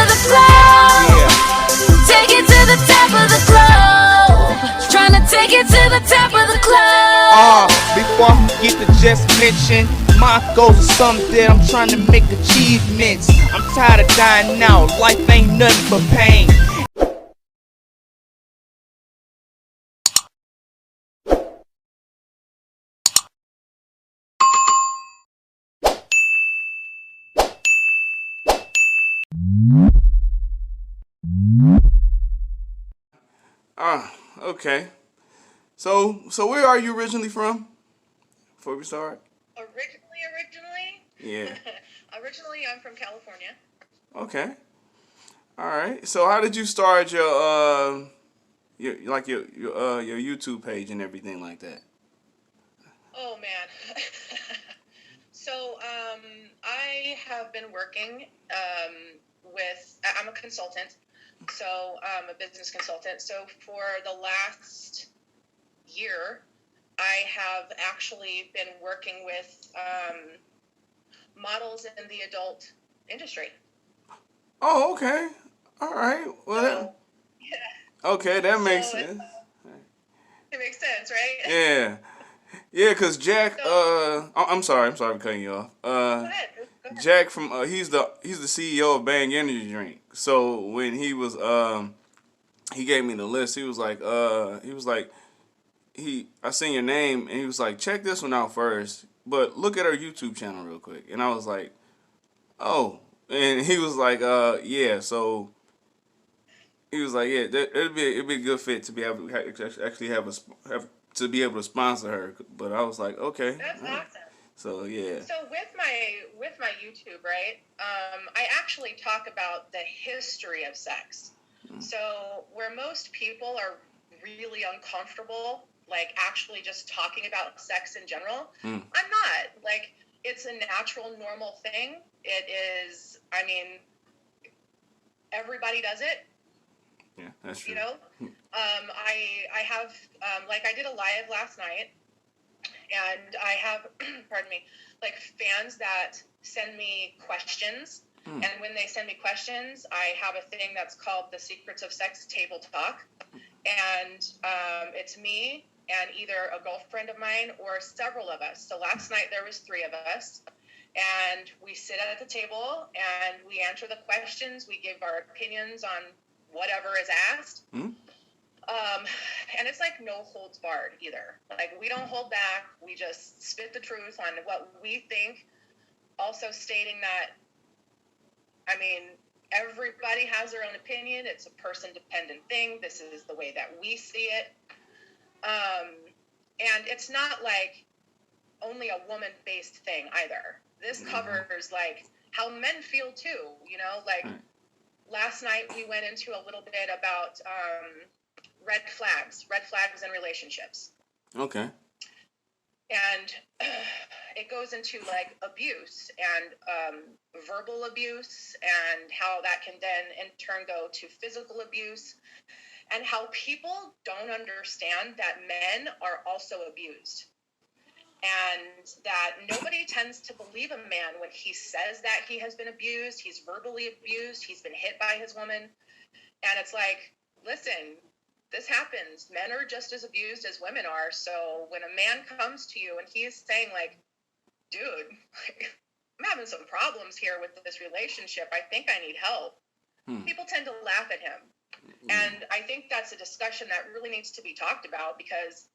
the globe. Take it to the top of the globe. Trying to take it to the top of the globe. Before I forget to just mention, my goals are something that I'm trying to make achievements. I'm tired of dying out, life ain't nothing but pain. Okay. So where are you originally from? Before we start. Originally? Yeah. Originally, I'm from California. Okay. All right. So how did you start your YouTube page and everything like that? Oh man. So I have been working I'm a consultant. So I'm a business consultant. So for the last year, I have actually been working with models in the adult industry. Oh, okay. All right. Well, Yeah. okay, that makes So sense. It makes sense, right? Yeah. Yeah, cause Jack. I'm sorry for cutting you off. Go ahead. Jack from he's the CEO of Bang Energy Drink. So when he gave me the list. I seen your name and he was like, check this one out first, but look at her YouTube channel real quick. And I was like, oh, and he was like, yeah. So he was like, yeah, it'd be a good fit to be able to actually have to be able to sponsor her. But I was like, okay, That's awesome. So yeah. So with my YouTube, right? I actually talk about the history of sex. So where most people are really uncomfortable, like actually just talking about sex in general, I'm not. Like, it's a natural, normal thing. It is. I mean, everybody does it. Yeah, that's true. You know, I have like I did a live last night. And I have, pardon me, like fans that send me questions. And when they send me questions, I have a thing that's called the Secrets of Sex Table Talk. And it's me and either a girlfriend of mine or several of us. So last night there was 3 of us. And we sit at the table and we answer the questions. We give our opinions on whatever is asked. And it's like no holds barred either. Like, we don't hold back. We just spit the truth on what we think. Also stating that, I mean, everybody has their own opinion. It's a person-dependent thing. This is the way that we see it. And it's not like only a woman-based thing either. This covers like how men feel too, you know, like last night we went into a little bit about red flags in relationships. Okay. And it goes into like abuse and verbal abuse and how that can then in turn go to physical abuse, and how people don't understand that men are also abused, and that nobody tends to believe a man when he says that he has been abused, he's verbally abused, he's been hit by his woman. And it's like, listen, this happens. Men are just as abused as women are. So when a man comes to you and he's saying like, dude, I'm having some problems here with this relationship, I think I need help, people tend to laugh at him. And I think that's a discussion that really needs to be talked about, because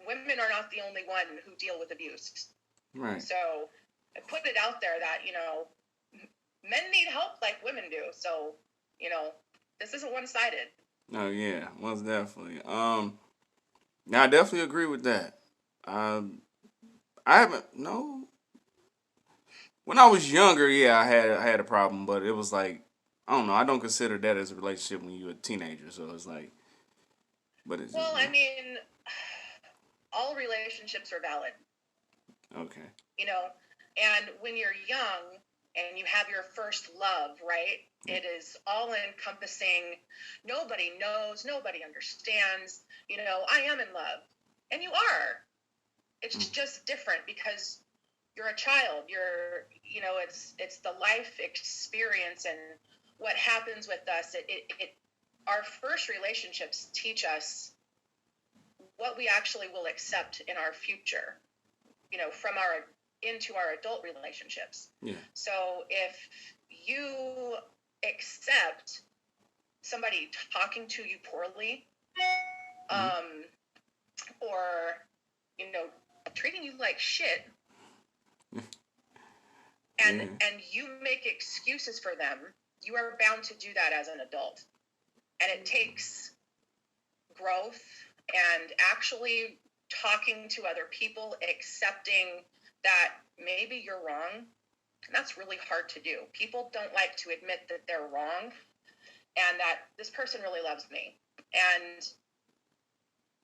women are not the only one who deal with abuse. Right. So I put it out there that, you know, men need help like women do. So, you know, this isn't one-sided. Oh yeah, most definitely. Now I definitely agree with that. I haven't no. When I was younger, yeah, I had a problem, but it was like, I don't know. I don't consider that as a relationship when you're a teenager. So it's like, but it's well, I mean, all relationships are valid. Okay. You know, and when you're young and you have your first love, right? It is all encompassing. Nobody knows, nobody understands. You know, I am in love, and you are. It's just different because you're a child. You're, you know, it's the life experience and what happens with us, our first relationships teach us what we actually will accept in our future, from into our adult relationships. Yeah. So if you accept somebody talking to you poorly, or, treating you like shit, and you make excuses for them, you are bound to do that as an adult. And it takes growth and actually talking to other people, accepting that maybe you're wrong. And that's really hard to do. People don't like to admit that they're wrong and that this person really loves me. And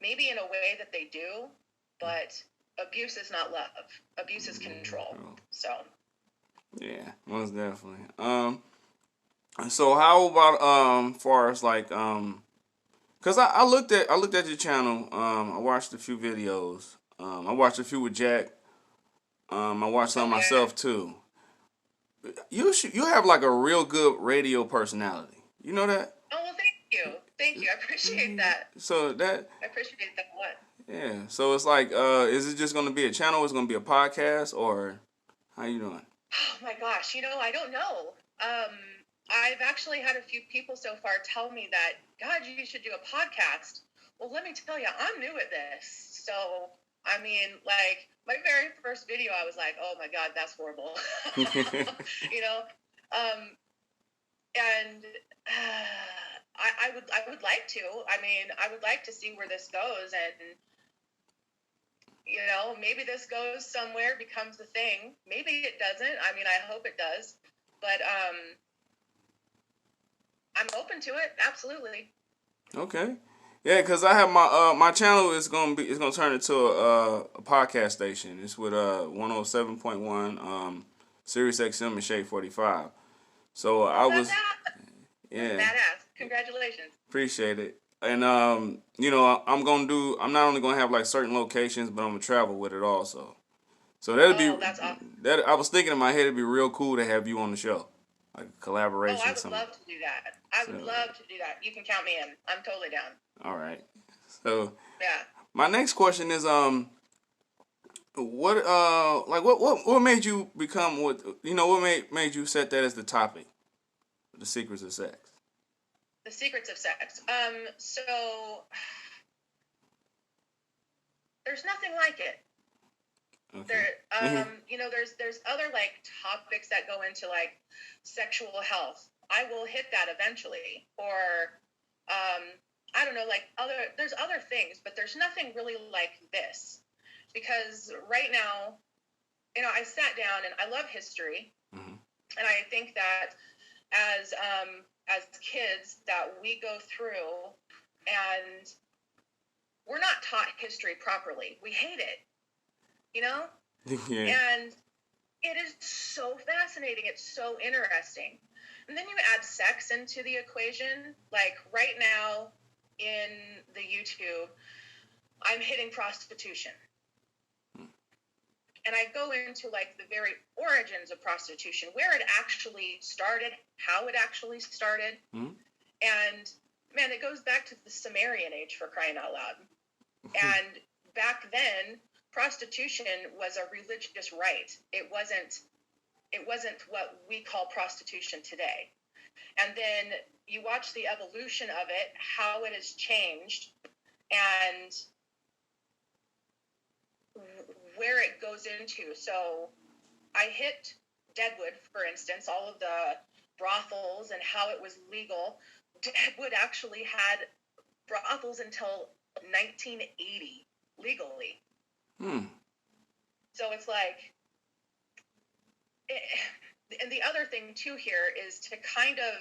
maybe in a way that they do, but abuse is not love. Abuse is control. So. Yeah, most definitely. So how about far as like cause I looked at your channel. I watched a few videos. I watched a few with Jack. I watched some myself too. You have like a real good radio personality. You know that? Oh, well, thank you. I appreciate that. So that I appreciate that a lot. Yeah. So it's like, is it just gonna be a channel? Is it gonna be a podcast, or how you doing? Oh my gosh, I don't know. I've actually had a few people so far tell me that, God, you should do a podcast. Well, let me tell you, I'm new at this. So, I mean, like, my very first video, I was like, oh my God, that's horrible. And I would like to. I mean, I would like to see where this goes, and maybe this goes somewhere, becomes a thing. Maybe it doesn't. I mean, I hope it does. But I'm open to it. Absolutely. Okay. Yeah, because I have my channel is gonna turn into a podcast station. It's with 107.1 Sirius XM and Shade 45. So I was badass. Congratulations. Appreciate it. And I'm not only gonna have like certain locations, but I'm gonna travel with it also. So that's awesome. I was thinking in my head it'd be real cool to have you on the show, like a collaboration. Oh, I would love to do that. I would love to do that. You can count me in. I'm totally down. All right. So yeah. My next question is what made you become what made you set that as the topic, the secrets of sex? The secrets of sex. So there's nothing like it. Okay. There's other like topics that go into like sexual health. I will hit that eventually, or I don't know, like there's other things, but there's nothing really like this, because right now, I sat down and I love history, and I think that as kids that we go through, and we're not taught history properly. We hate it. Yeah. And it is so fascinating. It's so interesting. And then you add sex into the equation. Like right now in the YouTube, I'm hitting prostitution. And I go into like the very origins of prostitution, where it actually started, how it actually started. And man, it goes back to the Sumerian age, for crying out loud. And back then, prostitution was a religious rite. It wasn't what we call prostitution today. And then you watch the evolution of it, how it has changed, and where it goes into. So I hit Deadwood, for instance, all of the brothels and how it was legal. Deadwood actually had brothels until 1980 legally. So it's like, and the other thing too here is to kind of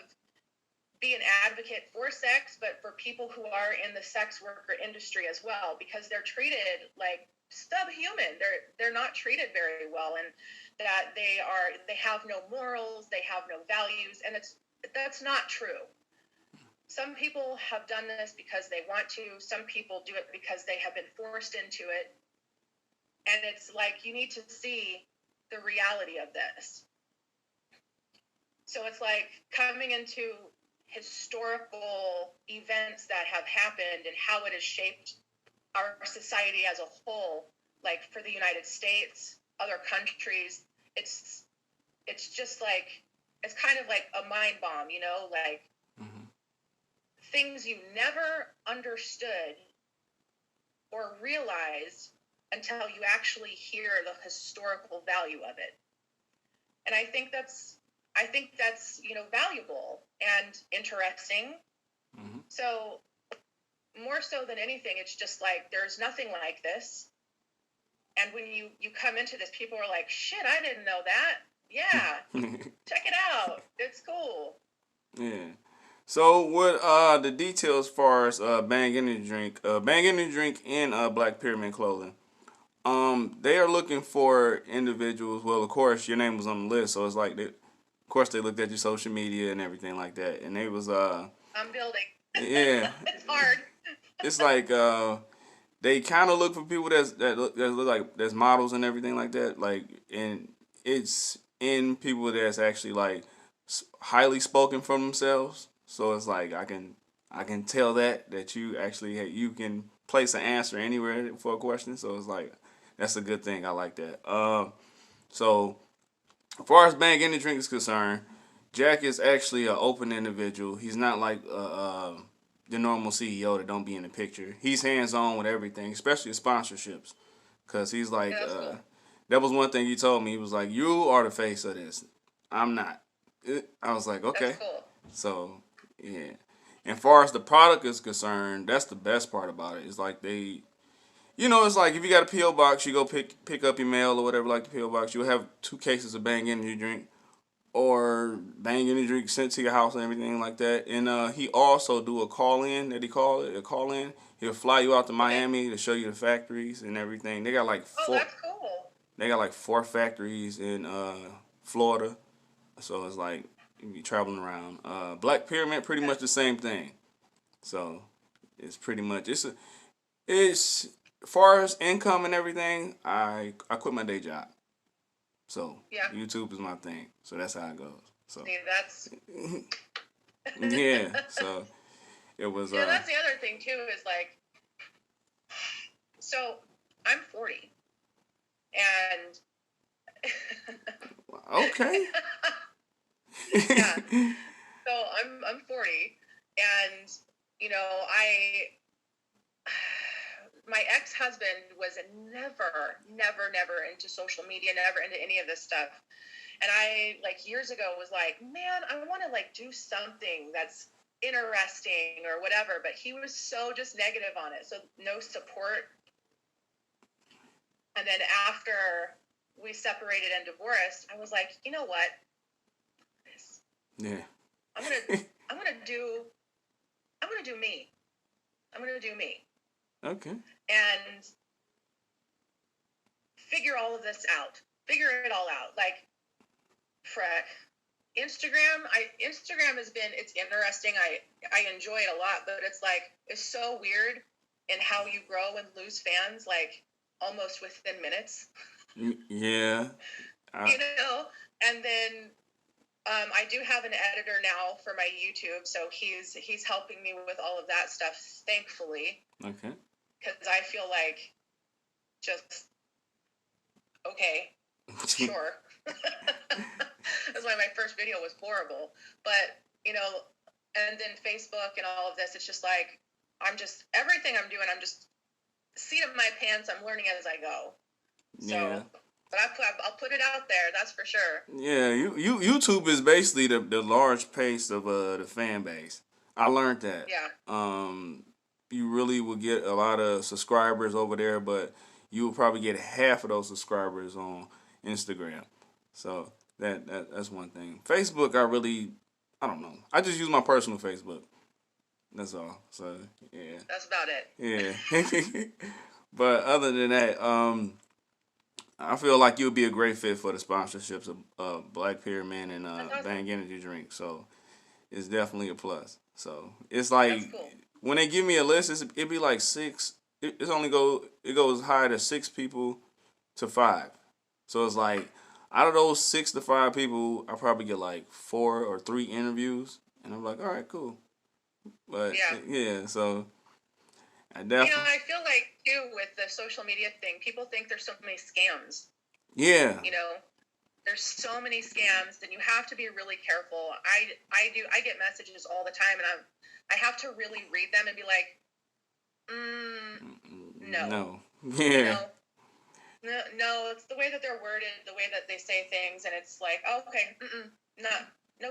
be an advocate for sex, but for people who are in the sex worker industry as well, because they're treated like subhuman. They're not treated very well, and that they have no morals, they have no values, and that's not true. Some people have done this because they want to. Some people do it because they have been forced into it. And it's like, you need to see the reality of this. So it's like coming into historical events that have happened and how it has shaped our society as a whole, like for the United States, other countries. It's just like, it's kind of like a mind bomb, you know, like things you never understood or realized until you actually hear the historical value of it. And I think that's, you know, valuable and interesting. So more so than anything, it's just like, there's nothing like this. And when you come into this, people are like, shit, I didn't know that. Yeah, check it out. It's cool. Yeah. So what the details as far as Bang Energy Drink, and Black Pyramid Clothing. They are looking for individuals. Well, of course, your name was on the list, so it's like of course they looked at your social media and everything like that, and they was I'm building. yeah. It's hard. It's like they kind of look for people that look like that's models and everything like that, like, and it's in people that's actually like highly spoken for themselves. So it's like I can tell that you actually you can place an answer anywhere for a question. So it's like that's a good thing. I like that. So as far as Bang Energy Drink is concerned, Jack is actually an open individual. He's not like the normal CEO that don't be in the picture. He's hands on with everything, especially sponsorships, cause he's like that was one thing he told me. He was like, "You are the face of this. I'm not." I was like, "Okay." That's cool. So yeah. And far as the product is concerned, that's the best part about it. It's like they, it's like if you got a PO box, you go pick up your mail or whatever, like the PO box. You'll have 2 cases of Bang Energy Drink or Bang Energy Drink sent to your house and everything like that. And he also do a call in that he call it a call in. He'll fly you out to Miami to show you the factories and everything. They got like 4. That's cool. They got like 4 factories in Florida, so it's like you be traveling around. Black Pyramid, pretty much the same thing. So it's pretty much it's as far as income and everything. I quit my day job, so yeah. YouTube is my thing. So that's how it goes. So see, that's yeah. So it was. Yeah, that's the other thing too. Is like, so I'm 40, and okay. yeah. So I'm 40, and my ex-husband was never into social media, never into any of this stuff. And I, like, years ago was like, man, I want to like do something that's interesting or whatever, but he was so just negative on it. So no support. And then after we separated and divorced, I was like, you know what? Yeah. I'm gonna do me. I'm gonna do me. Okay. And figure all of this out. Figure it all out. Like, frick. Instagram has been, it's interesting. I enjoy it a lot, but it's so weird in how you grow and lose fans, like, almost within minutes. Yeah. And then I do have an editor now for my YouTube, so he's helping me with all of that stuff, thankfully. Okay. Because I feel like, just, okay, sure. That's why my first video was horrible. But, and then Facebook and all of this, it's just like, everything I'm doing, I'm just, seat of my pants, I'm learning as I go. So, yeah. But I'll put it out there, that's for sure. Yeah, YouTube is basically the large pace of the fan base. I learned that. Yeah. You really will get a lot of subscribers over there, but you will probably get half of those subscribers on Instagram. So that's one thing. Facebook, I don't know. I just use my personal Facebook. That's all. So yeah. That's about it. Yeah. But other than that, I feel like you'll be a great fit for the sponsorships of Black Pyramid and awesome. Bang Energy Drink. So it's definitely a plus. So it's like cool. When they give me a list, it'd be like 6. It goes high to 6 people to 5. So it's like out of those 6 to 5 people, I probably get like 4 or 3 interviews, and I'm like, all right, cool. But yeah, so I definitely, I feel like too with the social media thing, people think there's so many scams. yeah, There's so many scams, and you have to be really careful. I get messages all the time, and I have to really read them and be like, no, no, yeah, no, it's the way that they're worded, the way that they say things, and it's like, oh, okay, no,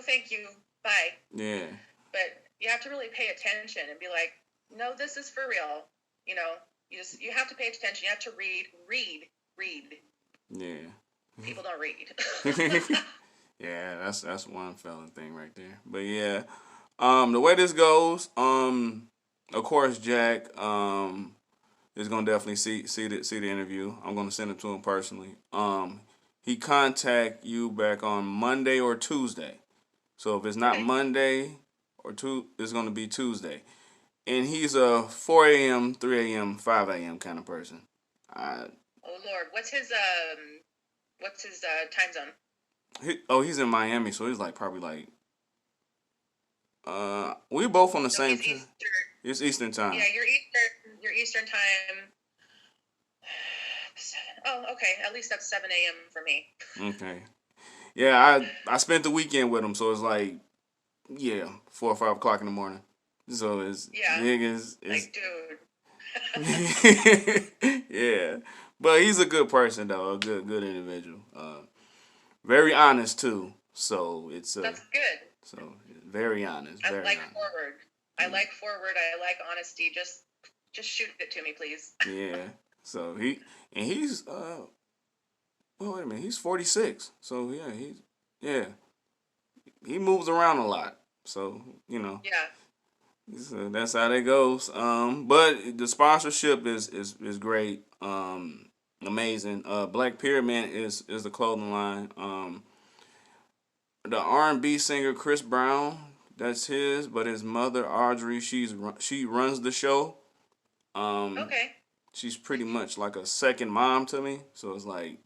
thank you, bye. yeah, But you have to really pay attention and be like, no, this is for real. You have to pay attention. You have to read. yeah. People don't read. Yeah, that's one felon thing right there. But yeah, the way this goes, of course, Jack, is gonna definitely see the interview. I'm gonna send it to him personally. He contact you back on Monday or Tuesday. So if it's not Monday or it's gonna be Tuesday. And he's a 4 a.m., 3 a.m., 5 a.m. kind of person. Oh Lord, what's his time zone? He's in Miami, so he's like probably like we both on the same time. It's Eastern time. Yeah, you're Eastern time. Oh, okay. At least that's 7 a.m. for me. Okay. Yeah, I spent the weekend with him, so it's like 4 or 5 o'clock in the morning. So it's niggas. Like, dude. Yeah, but he's a good person though, a good individual. Very honest too. So it's that's good. So very honest. I like forward. I like honesty. Just shoot it to me, please. Yeah. So he's well, wait a minute. He's 46. So he moves around a lot. So Yeah. So that's how that goes. But the sponsorship is great. Amazing. Black Pyramid is the clothing line. The R&B singer Chris Brown, that's his, but his mother Audrey, she runs the show. Okay. She's pretty much like a second mom to me. So it's like,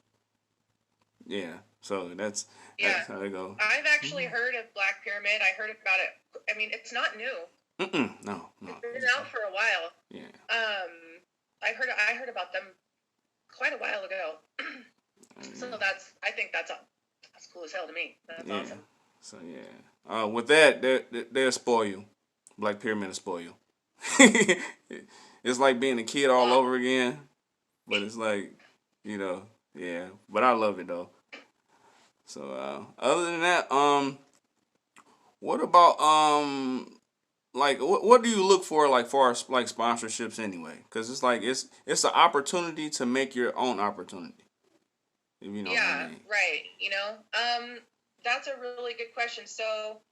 So that's how they go. I've actually heard of Black Pyramid. I heard about it. I mean, it's not new. No. It's been out for a while. Yeah. I heard about them quite a while ago. So I think that's cool as hell to me. That's awesome. So with that, they'll spoil you. Black Pyramid will spoil you. It's like being a kid all over again, but it's like, But I love it though. So other than that, what about like what do you look for like far as like sponsorships anyway? Because it's like it's an opportunity to make your own opportunity. If you know what I mean. Right. That's a really good question. So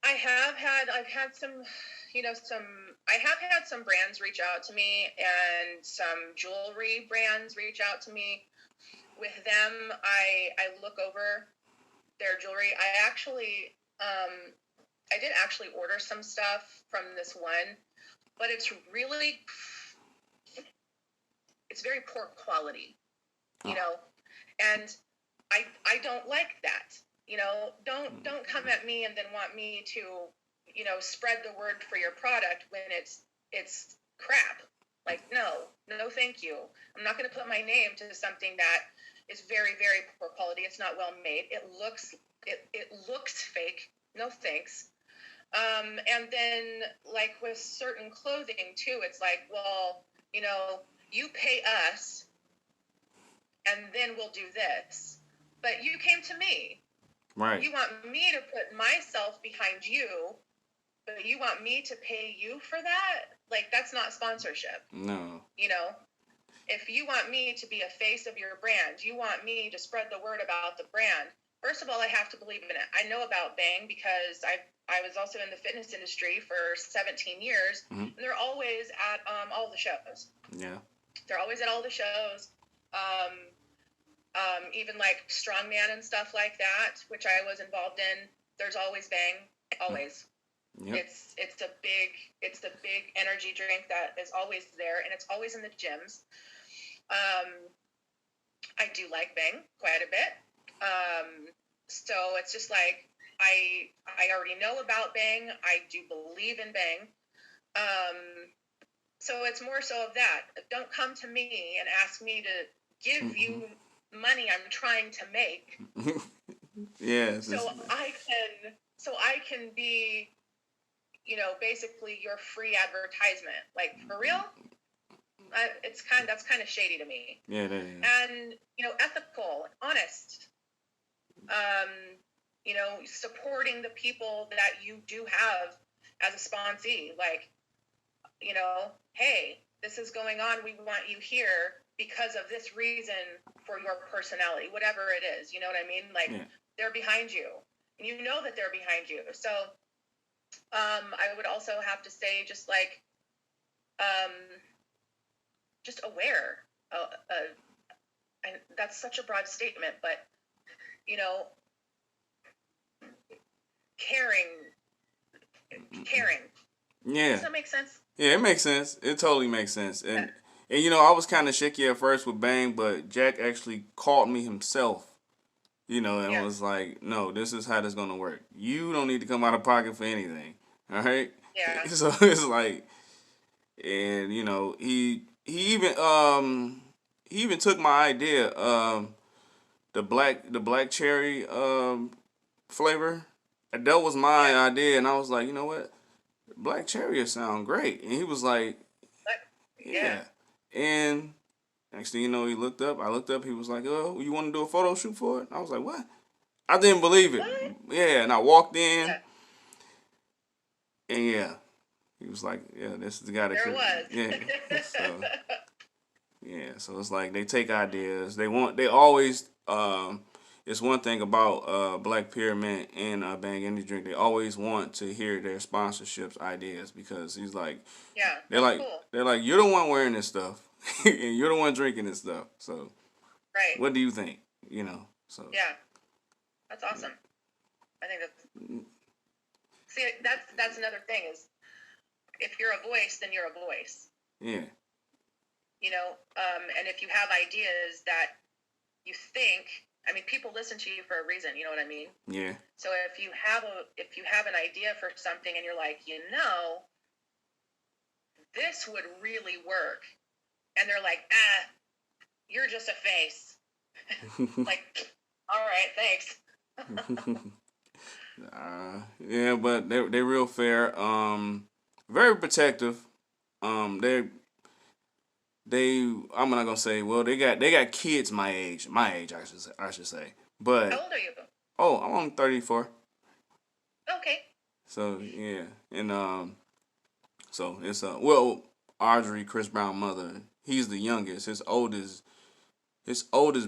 I have had some brands reach out to me, and some jewelry brands reach out to me. With them, I look over their jewelry. I did actually order some stuff from this one, but it's very poor quality, and I don't like that. Don't come at me and then want me to, spread the word for your product when it's crap. Like, no, thank you. I'm not going to put my name to something that is very, very poor quality. It's not well made. It looks fake. No thanks. And then like with certain clothing too, it's like, well, you pay us and then we'll do this. But you came to me. Right. You want me to put myself behind you, but you want me to pay you for that? Like, that's not sponsorship. No. If you want me to be a face of your brand, you want me to spread the word about the brand, first of all, I have to believe in it. I know about Bang because I was also in the fitness industry for 17 years, and they're always at all the shows. Yeah. They're always at all the shows. Even like strongman and stuff like that, which I was involved in. There's always Bang, always. Yep. It's the big energy drink that is always there, and it's always in the gyms. I do like Bang quite a bit. So it's just like I already know about Bang. I do believe in Bang. So it's more so of that. Don't come to me and ask me to give you money I'm trying to make. Yes. So I can be, basically your free advertisement. Like, for real? That's kind of shady to me. Yeah, that is. And ethical, honest. Supporting the people that you do have as a sponsee. Like, hey, this is going on. We want you here because of this reason for your personality, whatever it is. You know what I mean? Like, they're behind you, and you know that they're behind you. So, I would also have to say, just like, just aware. And that's such a broad statement, but caring. Yeah. Does that make sense? Yeah, it makes sense. It totally makes sense. And I was kind of shaky at first with Bang, but Jack actually called me himself, and was like, no, this is how this going to work. You don't need to come out of pocket for anything. All right? Yeah. So it's like, and, he even took my idea, the black cherry flavor. That was my idea, and I was like, you know what? Black cherry sound great. And he was like, yeah. And next thing you know, he looked up. I looked up. He was like, oh, you want to do a photo shoot for it? I was like, what? I didn't believe it. What? Yeah, and I walked in. And he was like, yeah, this is the guy that There was. Yeah. So it's like they take ideas. They always, it's one thing about Black Pyramid and Bang Energy Drink. They always want to hear their sponsorships ideas because he's like, they're like, cool. They're like, you're the one wearing this stuff, and you're the one drinking this stuff. So, right. What do you think? So. Yeah, that's awesome. I think that's another thing is, if you're a voice, then you're a voice. Yeah. And if you have ideas that you think. I mean, people listen to you for a reason. You know what I mean? Yeah. So if you have an idea for something and you're like, this would really work, and they're like, you're just a face. Like, all right, thanks. Yeah, but they're real fair. Very protective. I'm not gonna say. Well, they got kids my age. I should say. But how old are you? Oh, I'm only 34. Okay. So yeah, and so it's Audrey, Chris Brown's mother. He's the youngest. His oldest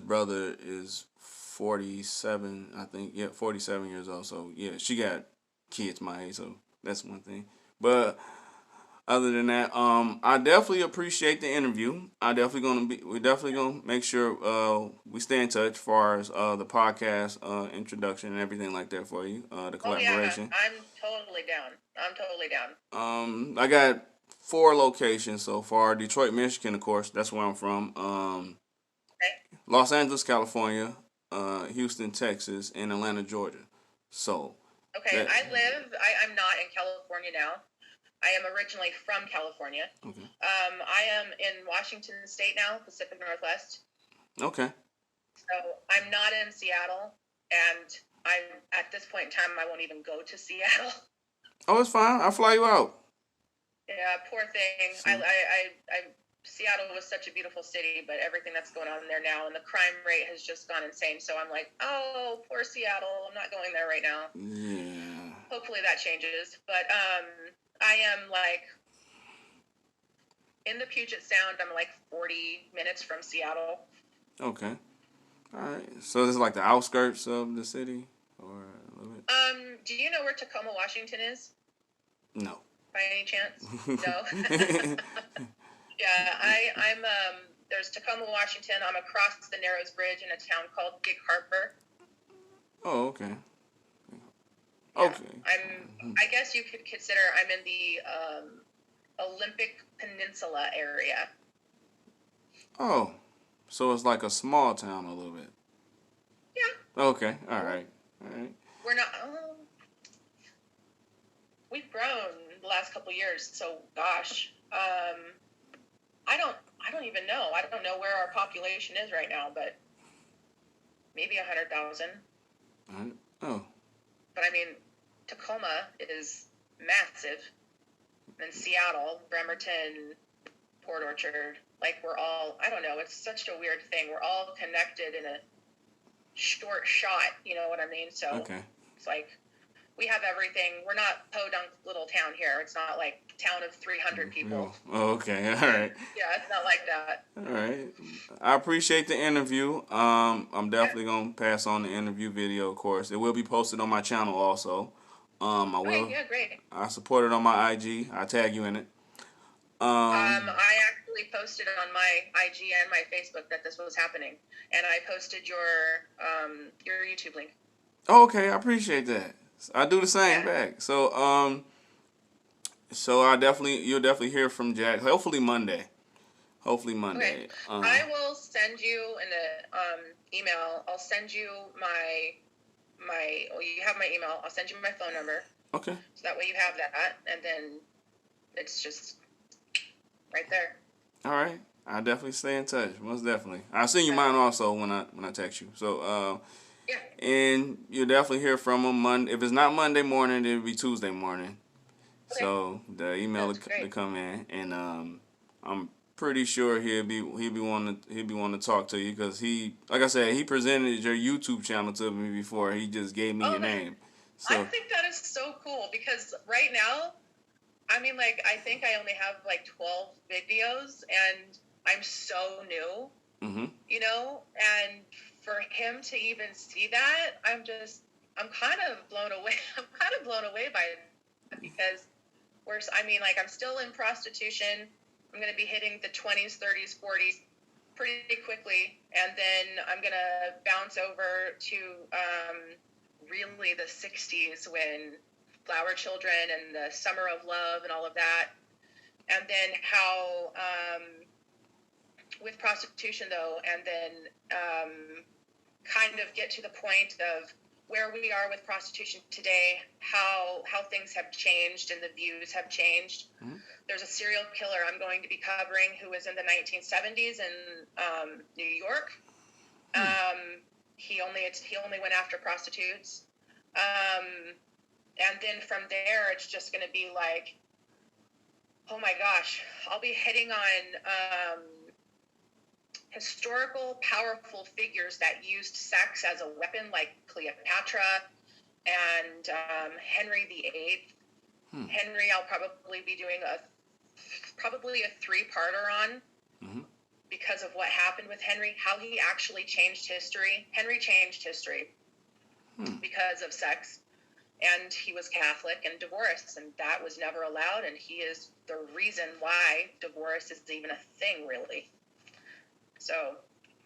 brother is 47. I think 47 years old. So yeah, she got kids my age. So that's one thing. But other than that, I definitely appreciate the interview. We're definitely gonna make sure we stay in touch as far as the podcast introduction and everything like that for you. The collaboration. Oh, yeah, I'm totally down. I got 4 locations so far. Detroit, Michigan, of course. That's where I'm from. Okay. Los Angeles, California, Houston, Texas, and Atlanta, Georgia. So. Okay, I'm not in California now. I am originally from California. Okay. I am in Washington State now, Pacific Northwest. Okay. So I'm not in Seattle, and at this point in time, I won't even go to Seattle. Oh, it's fine. I'll fly you out. Yeah, poor thing. Seattle was such a beautiful city, but everything that's going on there now, and the crime rate has just gone insane. So I'm like, oh, poor Seattle. I'm not going there right now. Yeah. Hopefully that changes. But I am like in the Puget Sound. I'm like 40 minutes from Seattle. Okay. All right. So this is like the outskirts of the city, or a little bit? Do you know where Tacoma, Washington is? No. By any chance? No. Yeah, I'm there's Tacoma, Washington. I'm across the Narrows Bridge in a town called Gig Harbor. Oh, okay. Yeah, Okay. I guess you could consider I'm in the Olympic Peninsula area. Oh, So it's like a small town a little bit. Yeah. Okay. All right. All right. We're not. We've grown the last couple of years, so gosh, I don't even know. I don't know where our population is right now, but maybe 100,000. Oh. But I mean, Tacoma is massive. And Seattle, Bremerton, Port Orchard, like we're all, I don't know, it's such a weird thing. We're all connected in a short shot, you know what I mean? So Okay. it's like we have everything. We're not podunk little town here. It's not like town of 300 people. Oh, okay. All right. Yeah, it's not like that. All right. I appreciate the interview. I'm definitely gonna pass on the interview video, of course. It will be posted on my channel also. I will. Okay, yeah, great. I support it on my IG. I tag you in it. I actually posted on my IG and my Facebook that this was happening, and I posted your YouTube link. Oh, okay, I appreciate that. I do the same back. So you'll definitely hear from Jack. Hopefully Monday. Okay. I will send you an email. I'll send you my. Well, you have my email. I'll send you my phone number. Okay. So that way you have that, and then it's just right there. All right. I definitely stay in touch. Most definitely. I'll send you mine also when I text you. So Yeah. and you'll definitely hear from him Monday. If it's not Monday morning, it'll be Tuesday morning. Okay. So the email will come in, and I'm pretty sure he'll be wanting to talk to you because he, like I said, he presented your YouTube channel to me before. He just gave me your name. So I think that is so cool because right now, I mean, like, I think I only have like 12 videos and I'm so new, you know, and for him to even see that, I'm kind of blown away. I'm kind of blown away by it because I'm still in prostitution. I'm going to be hitting the 20s, 30s, 40s pretty quickly. And then I'm going to bounce over to really the 60s when Flower Children and the Summer of Love and all of that. And then how, with prostitution though, and then kind of get to the point of where we are with prostitution today, how things have changed and the views have changed. There's a serial killer I'm going to be covering who was in the 1970s in New York. He only went after prostitutes. And then from there, it's just going to be like, oh my gosh, I'll be hitting on historical, powerful figures that used sex as a weapon, like Cleopatra and Henry VIII. Henry, I'll probably be doing a 3-parter on because of what happened with Henry, how he actually changed history. Henry changed history because of sex. And he was Catholic and divorced, and that was never allowed, and he is the reason why divorce is even a thing, really. So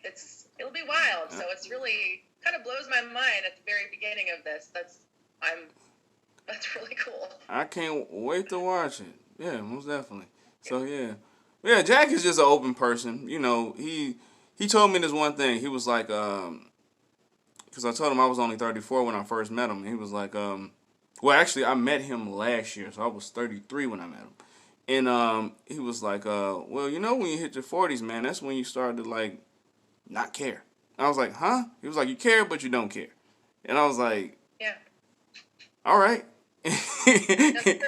it'll be wild. So it's really kind of blows my mind at the very beginning of this. That's really cool. I can't wait to watch it. Yeah, most definitely. So yeah, Jack is just an open person. You know, he told me this one thing. He was like, because I told him I was only 34 when I first met him. He was like, well, actually, I met him last year, so I was 33 when I met him. And he was like, well, you know, when you hit your 40s, man, that's when you start to, like, not care. I was like, huh? He was like, you care, but you don't care. And I was like, yeah. All right. That's true.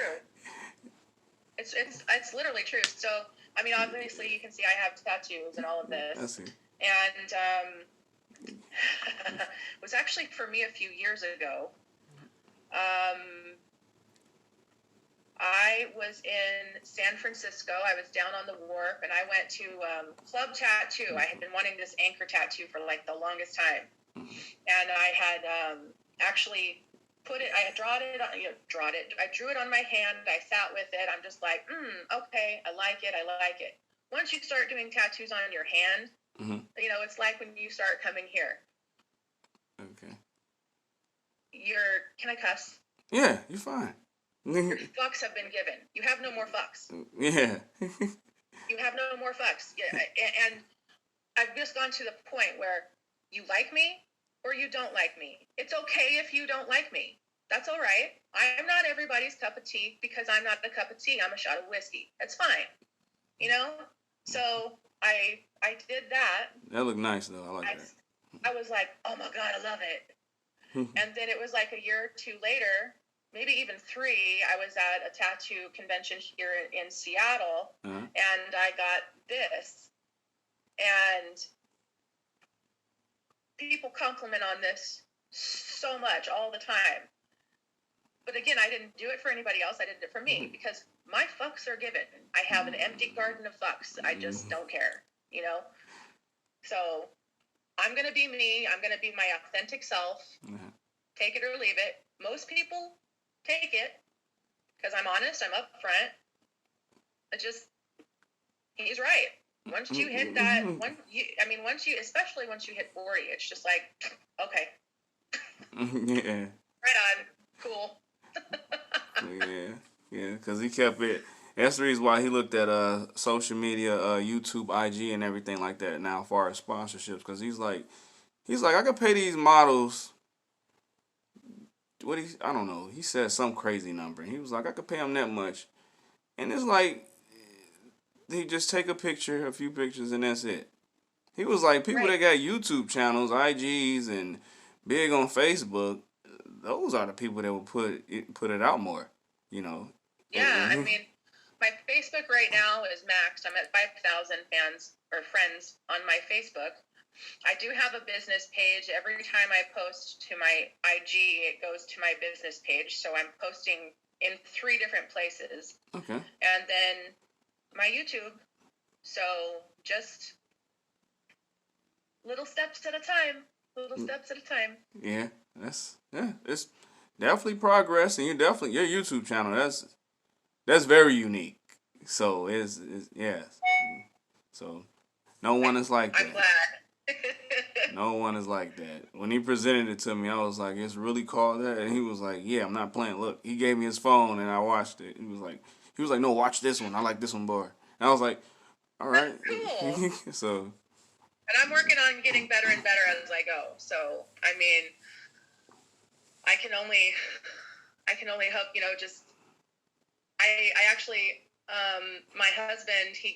It's literally true. So, I mean, obviously, you can see I have tattoos and all of this. I see. And it was actually for me a few years ago. I was in San Francisco. I was down on the wharf, and I went to Club Tattoo. I had been wanting this anchor tattoo for like the longest time, and I had actually put it. I drew it on my hand. I sat with it. I'm just like, okay, I like it. Once you start doing tattoos on your hand, you know, it's like when you start coming here. Okay. Can I cuss? Yeah, you're fine. Your fucks have been given. You have no more fucks. Yeah. You have no more fucks. Yeah, and I've just gone to the point where you like me or you don't like me. It's okay if you don't like me. That's all right. I am not everybody's cup of tea because I'm not a cup of tea. I'm a shot of whiskey. That's fine. You know? So I did that. That looked nice though. I like that. I was like, oh my God, I love it. And then it was like a year or two later, maybe even 3, I was at a tattoo convention here in Seattle, and I got this. And people compliment on this so much all the time. But again, I didn't do it for anybody else. I did it for me because my fucks are given. I have an empty garden of fucks. I just don't care, you know? So I'm going to be me. I'm going to be my authentic self. Take it or leave it. Most people take it because I'm honest. I'm upfront. It just, he's right. Once you hit that, especially once you hit 40, it's just like, okay. Yeah. Right on. Cool. Yeah, because he kept it. That's the reason why he looked at social media, YouTube, IG, and everything like that now, as far as sponsorships. Because he's like, I could pay these models. I don't know. He said some crazy number. He was like, I could pay them that much, and it's like, he just take a picture, a few pictures, and that's it. He was like, people that got YouTube channels, IGs, and big on Facebook, those are the people that will put it out more, you know. Yeah, I mean, my Facebook right now is maxed. I'm at 5,000 fans or friends on my Facebook. I do have a business page. Every time I post to my IG, it goes to my business page. So I'm posting in 3 different places. Okay. And then my YouTube. So just little steps at a time. Yeah, it's definitely progress, and your YouTube channel. That's very unique. So it's yes. So no one is like that. I'm glad. No one is like that. When he presented it to me, I was like, it's really called that? And he was like, yeah, I'm not playing. Look, he gave me his phone and I watched it. He was like, no, watch this one. I like this one more. And I was like, all right. Cool. So. And I'm working on getting better and better as I go. So, I mean, I can only hope, you know, just, I actually, my husband, he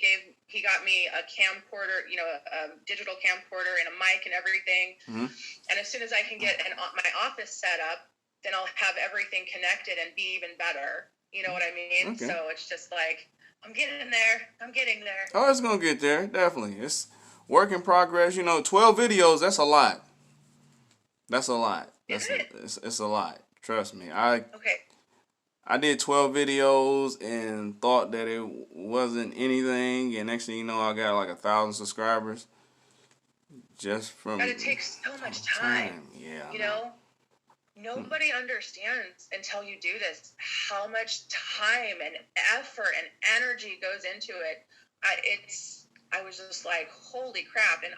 got me a camcorder, you know, a digital camcorder and a mic and everything. And as soon as I can get my office set up, then I'll have everything connected and be even better. You know what I mean? Okay. So it's just like, I'm getting there. Oh, it's going to get there. Definitely. It's work in progress. You know, 12 videos, that's a lot. It's a lot. Trust me. I did 12 videos and thought that it wasn't anything, and next thing you know, I got like 1,000 subscribers just from. But it takes so much time. Yeah. You know, nobody understands until you do this how much time and effort and energy goes into it. I was just like, holy crap! And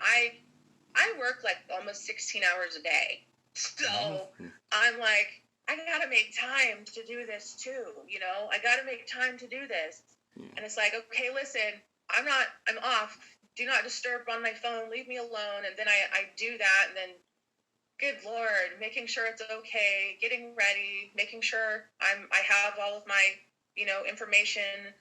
I work like almost 16 hours a day, so I'm like, I gotta make time to do this too, you know? I gotta make time to do this. Yeah. And it's like, okay, listen, I'm off. Do not disturb on my phone. Leave me alone. And then I do that. And then, good Lord, making sure it's okay, getting ready, making sure I have all of my, you know, information,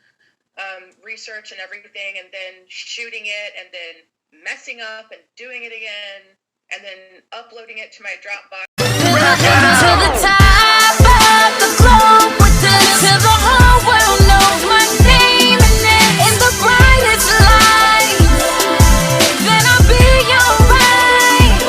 research and everything, and then shooting it, and then messing up and doing it again, and then uploading it to my Dropbox. To the top of the globe, till the whole world knows my name, and in the brightest light, then I'll be alright.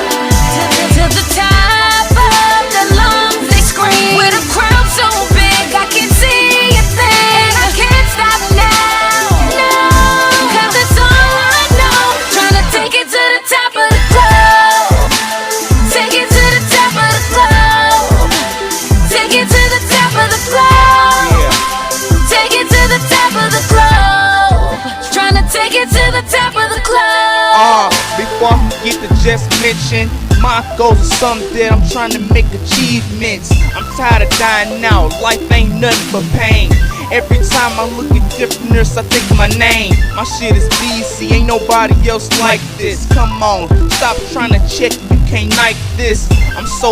To the top of the lungs they scream, with a crowd so big I can't see a thing, and I can't stop now, no, 'cause it's all I know, trying to take it to the top of the globe, take it to the top of the globe. Take it to the top of the globe. Take it to the top of the globe. Trying to take it to the top of the globe. Before I forget to just mention, my goals are something that I'm trying to make achievements. I'm tired of dying out. Life ain't nothing but pain. Every time I look at different nurse, I think of my name. My shit is BC, ain't nobody else like this. Come on, stop trying to check, you can't like this. I'm so